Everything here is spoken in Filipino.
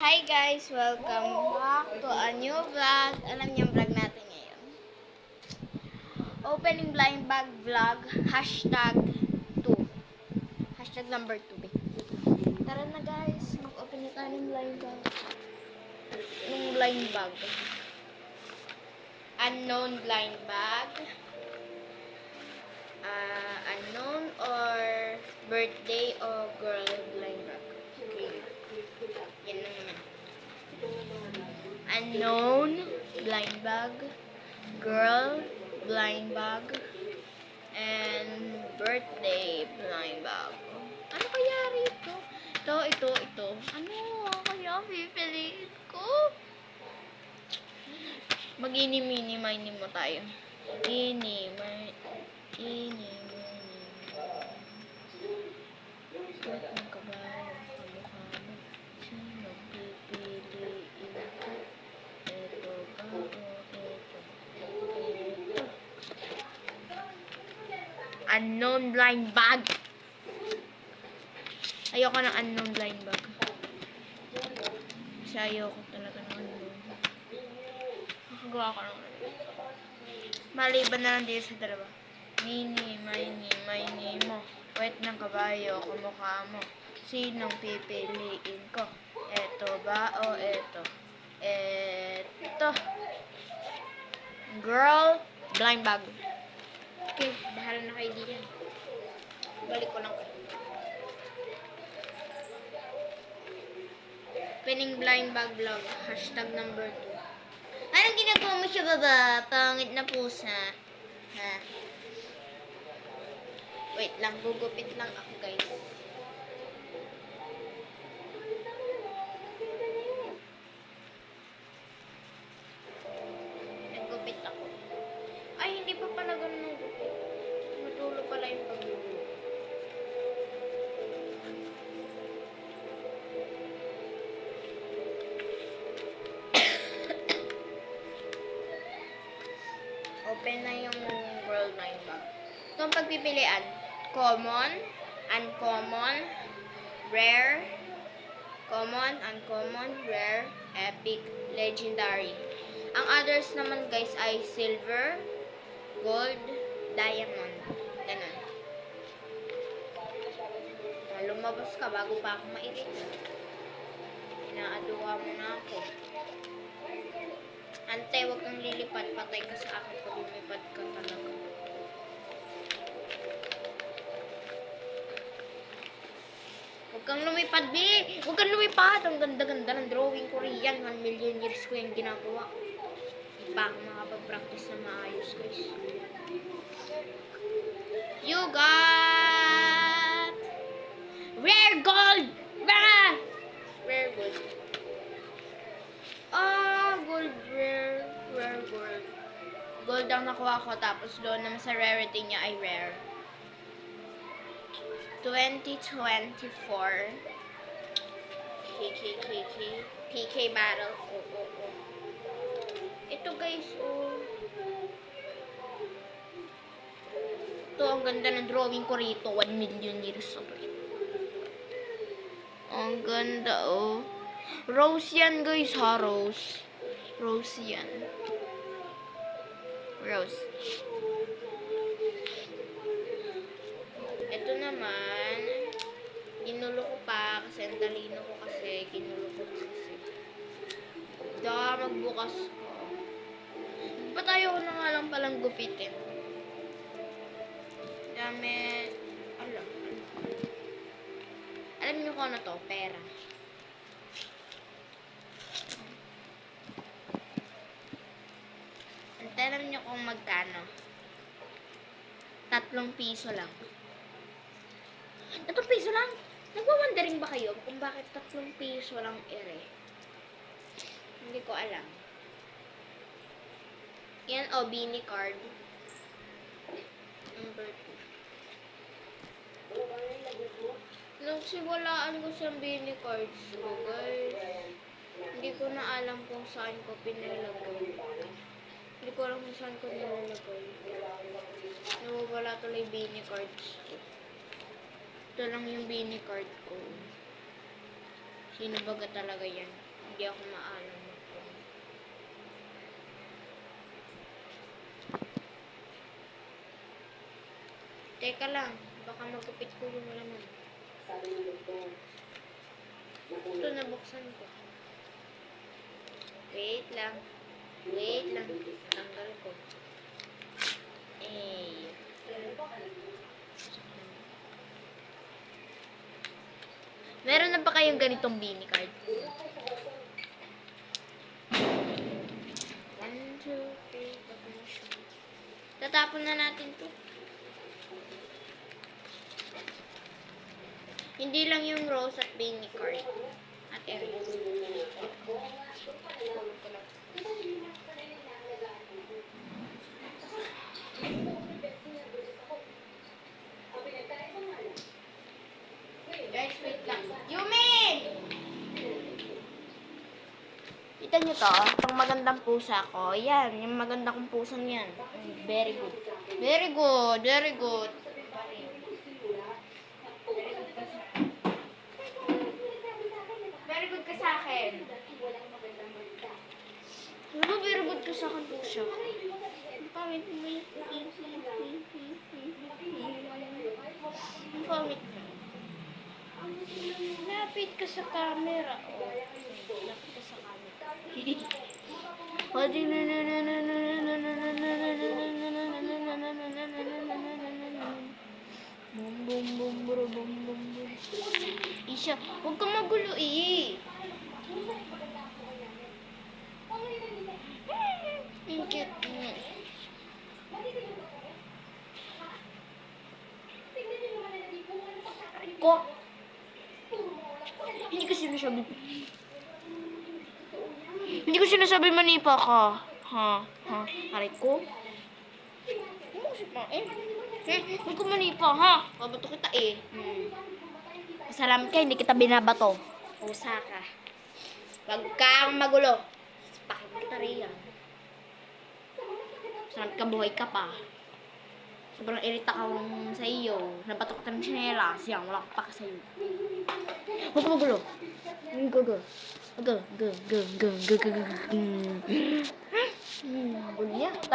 Hi guys! Welcome back to a new vlog. Alam niyo yung vlog natin ngayon. Opening blind bag vlog, hashtag 2. Hashtag number 2. Tara na guys, mag-open na tayo ng blind bag. Ng blind bag. Unknown blind bag. Unknown or birthday o girl blind bag. Okay. Yan lang naman. Unknown blind bag, girl blind bag, and birthday blind bag. Ano kaya rito? Ito. Ano kaya pipiliin ko? Mag-ini-mini-mini mo tayo. Ini-mini. Ba't ang kabayo? Kamukha mo. Sino pipiliin ko? Ito ba o ito? Ito. Unknown blind bag. Ayoko ng unknown blind bag. Kasi ayoko talaga ng unknown. Nakagawa ko ng unknown. Maliban na lang dito sa dalawa. Mini mo. Wait ng kabayo, kamukha mo. Sinong pipiliin ko? Ito ba o ito? Ito. Girl, blind bag. Okay, bahala na kayo diyan. Balik ko lang kayo. Opening blind bag vlog. Hashtag number 2. Anong ginagawa mo siya, baba? Pangit na pusa. Ha? Wait lang, gugupit lang ako, guys. Naggupit ako. Ay, hindi pa pala ganun ng gupit. Madulo pala yung paggulo. Open na yung world blind bag. Ito ang pagpipilian. Common, uncommon, rare, common, uncommon, rare, epic, legendary. Ang others naman guys ay silver, gold, diamond. Ganun. Lumabas ka bago pa ako mairit. Inaaduha mo na ako. Ante, huwag kang lilipad. Patay ka sa akin pag lumipad ka talaga. Huwag kang lumipad, B! Huwag kang lumipad! Ang ganda-ganda ng drawing ko riyan. 1 million years ko yung ginagawa. Hindi pa ako makapag-practice na maayos, guys. You got rare gold! Rare gold. Gold, rare gold. Gold ang nakuha ko, tapos doon naman sa rarity niya ay rare. 2024 PK battle. Ito guys, ito ang ganda ng drawing ko rito. 1 million years old. Ang ganda, Rose yan guys, ha? Rose yan. Rose. Ito naman, ginulo ko pa kasi ang talino ko kasi, ginulo ko kasi. Magbukas ko. Ba't ayaw ko na nga lang palang gupitin? Dami, alam niyo kung ano to? Pera. Alam niyo kung magkano? 3 piso lang. 3 piso lang? Nagwa-wondering ba kayo kung bakit 3 piso lang ere? Hindi ko alam. Yan, Bini card. Number 2. Nagsiwalaan ko sa Bini cards ko, guys. Hindi ko na alam kung saan ko pinalagay. Hindi ko alam kung saan ko nilalagay. Nawawala tuloy Bini cards ko. Ito lang yung Bini card ko. Sino baga talaga yan? Hindi ako maalam mag-prank. Teka lang, baka magkapit ko yung laman. Ito, nabuksan ko. Wait lang. Wait lang. Tanggal ko. Eh. Meron na ba kayong ganitong Beanie card? 1, 2, 3, tatapon na natin to. Hindi lang yung rose at Beanie card. At Aries. Guys, wait lang. Yumin! Kita nyo to? Itong magandang pusa ko. Yan, yung maganda kong pusang yan. Very good. Very good. Very good. Very good ka sa akin. Ano very good ka sa akin pusa? Ang pangit mo yun. Ang pangit mo. Lapit ka sa camera. Oh. Lapit ka sa camera. Bum bum bum bum bum bum bum. Isha, huwag kang magulo eh. Ang cute mo. Ko. Hindi ko sinasabi manipa ka. Ha? Aray ko? Hindi ko sinasabi. Huwag ko manipa ha. Babato kita eh. Salamat ka, hindi kita binabato. Pusa ka. Huwag kang magulo. Pakit kita rin yan. Salamat ka, buhay ka pa. Sobrang irita ka sa iyo. Nabatok ka ng sinelas. Yan, wala ka pa ka sa'yo. Huwag ka magulo. Go. Gulo niya.